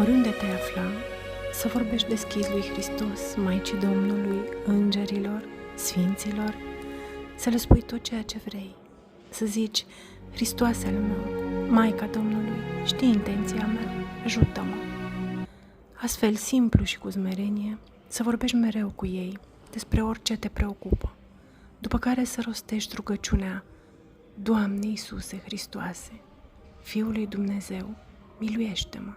Oriunde te afla, să vorbești deschis lui Hristos, Maicii Domnului, îngerilor, sfinților, să le spui tot ceea ce vrei, să zici: Hristoase al meu, Maica Domnului, știi intenția mea, ajută-mă. Astfel, simplu și cu smerenie, să vorbești mereu cu ei despre orice te preocupă, după care să rostești rugăciunea: Doamne Iisuse Hristoase, Fiul lui Dumnezeu, miluiește-mă!